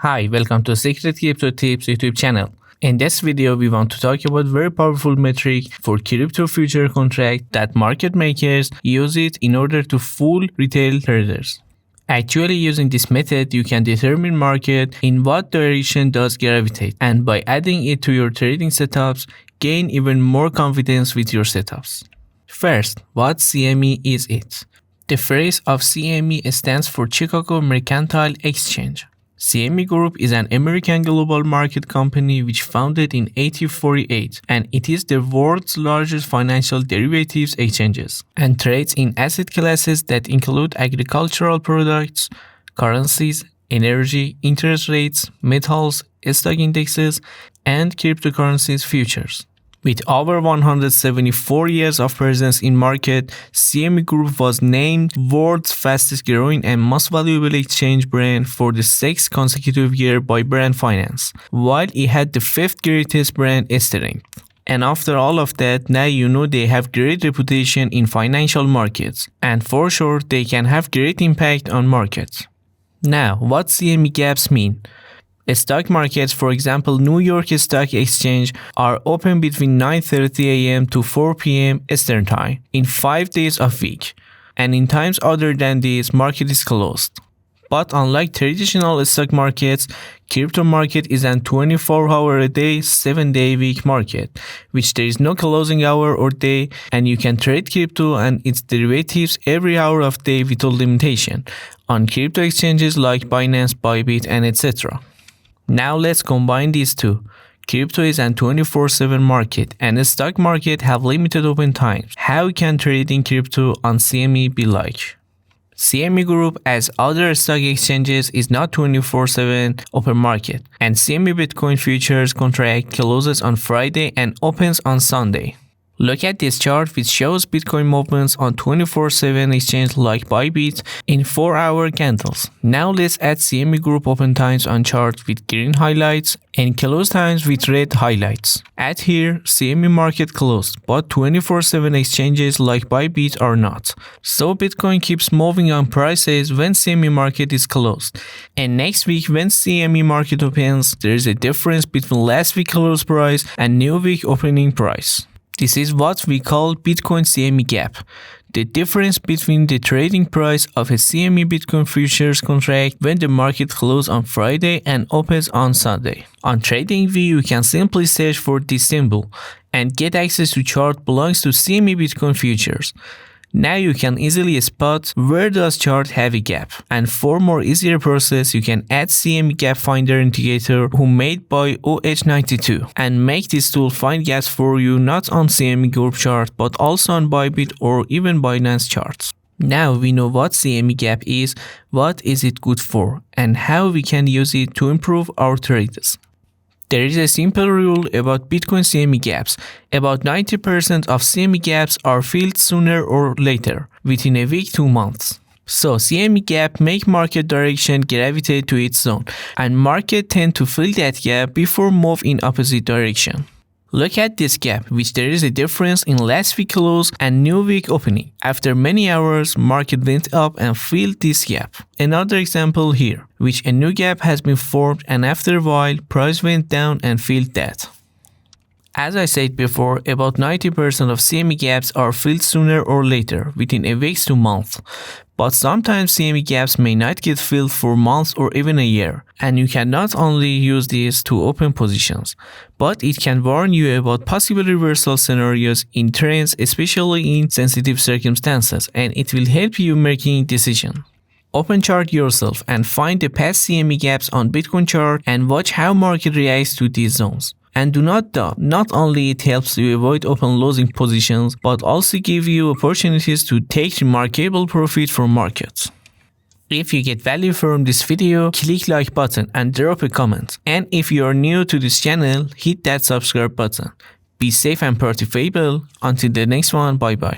Hi, welcome to Secret Crypto Tips YouTube channel. In this video, we want to talk about very powerful metric for crypto future contract that market makers use it in order to fool retail traders. Actually, using this method, you can determine market in what direction does gravitate, and by adding it to your trading setups, gain even more confidence with your setups. First, what CME is it? The phrase of CME stands for Chicago Mercantile Exchange. CME Group is an American global market company which founded in 1848, and it is the world's largest financial derivatives exchanges and trades in asset classes that include agricultural products, currencies, energy, interest rates, metals, stock indexes, and cryptocurrencies futures. With over 174 years of presence in market, CME Group was named world's fastest growing and most valuable exchange brand for the 6th consecutive year by Brand Finance, while it had the 5th greatest brand strength. And after all of that, now you know they have great reputation in financial markets, and for sure they can have great impact on markets. Now, what CME gaps mean? Stock markets, for example, New York Stock Exchange, are open between 9:30 a.m. to 4 p.m. Eastern Time in 5 days of week, and in times other than these, market is closed. But unlike traditional stock markets, crypto market is an 24-hour-a-day, 7-day-week market, which there is no closing hour or day, and you can trade crypto and its derivatives every hour of day without limitation on crypto exchanges like Binance, Bybit, and etc. Now let's combine these two. Crypto is an 24/7 market and the stock market have limited open times. How can trading crypto on CME be like? CME Group, as other stock exchanges, is not 24/7 open market, and CME Bitcoin futures contract closes on Friday and opens on Sunday. Look at this chart which shows Bitcoin movements on 24/7 exchange like Bybit in 4-hour candles. Now let's add CME Group open times on chart with green highlights and close times with red highlights. At here, CME market closed, but 24/7 exchanges like Bybit are not. So Bitcoin keeps moving on prices when CME market is closed. And next week when CME market opens, there is a difference between last week close price and new week opening price. This is what we call Bitcoin CME Gap, the difference between the trading price of a CME Bitcoin futures contract when the market closes on Friday and opens on Sunday. On TradingView, you can simply search for this symbol and get access to chart belongs to CME Bitcoin futures. Now you can easily spot where does chart have a gap, and for more easier process you can add CME Gap Finder indicator who made by OH92 and make this tool find gaps for you not on CME Group chart but also on Bybit or even Binance charts. Now we know what CME Gap is, what is it good for, and how we can use it to improve our trades. There is a simple rule about Bitcoin CME gaps. About 90% of CME gaps are filled sooner or later, within a week to months. So CME gap make market direction gravitate to its zone, and market tend to fill that gap before move in opposite direction. Look at this gap, which there is a difference in last week close and new week opening. After many hours, market went up and filled this gap. Another example here, which a new gap has been formed and after a while, price went down and filled that. As I said before, about 90% of CME gaps are filled sooner or later, within a week to month. But sometimes CME gaps may not get filled for months or even a year, and you can not only use this to open positions, but it can warn you about possible reversal scenarios in trends, especially in sensitive circumstances, and it will help you making decisions. Open chart yourself and find the past CME gaps on Bitcoin chart and watch how market reacts to these zones. And do not doubt, not only it helps you avoid open losing positions, but also give you opportunities to take remarkable profit from markets. If you get value from this video, click like button and drop a comment. And if you are new to this channel, hit that subscribe button. Be safe and profitable. Until the next one, bye bye.